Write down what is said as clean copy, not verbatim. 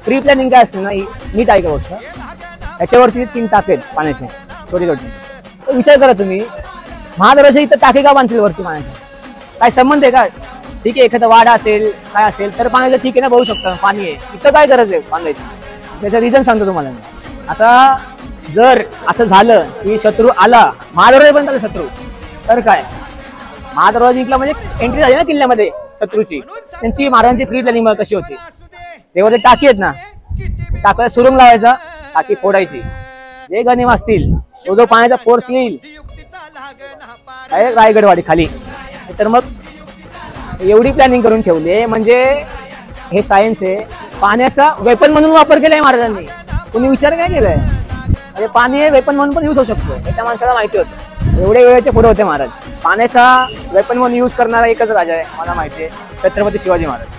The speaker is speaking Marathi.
प्री प्लॅनिंग काय असते ना, नीट ऐका गोष्ट, याच्यावरती 3 टाके आहेत पाण्याचे छोटे छोटे. विचार करा तुम्ही, महादरवर्षी इथं टाके का बांधतील वरती पाण्याचे? काय संबंध आहे का? ठीक आहे, एखादा वाडा असेल काय असेल तर पाण्याचं ठीक आहे ना, बघू शकता पाणी आहे, इथं काय गरज आहे बांधायची? त्याचं रिझन सांगतो तुम्हाला मी. आता जर असं झालं की शत्रू आला, महादरवाजा पण झाला शत्रू, तर काय? महादरवाजा जिंकला म्हणजे एंट्री झाली ना किल्ल्यामध्ये शत्रूची. त्यांची महाराजांची फ्री प्लॅनिंग कशी होती, तेव्हा ते टाकी आहेत ना, टाकायला सुरुंग लावायचा, टाकी फोडायची, जे गनिम असतील तो जो पाण्याचा फोर्स येईल रायगडवाडी खाली, तर मग एवढी प्लॅनिंग करून ठेवली. म्हणजे हे सायन्स आहे, पाण्याचा वेपन म्हणून वापर केलाय महाराजांनी. तुम्ही विचार काय केलाय? म्हणजे पाणी हे वेपन म्हणून पण यूज होऊ शकतो, हे त्या माणसाला माहिती होतं. एवढे वेळेचे पुढे होते महाराज. पाण्याचा वेपन म्हणून यूज करणारा एकच राजा आहे मला माहिती आहे, छत्रपती शिवाजी महाराज.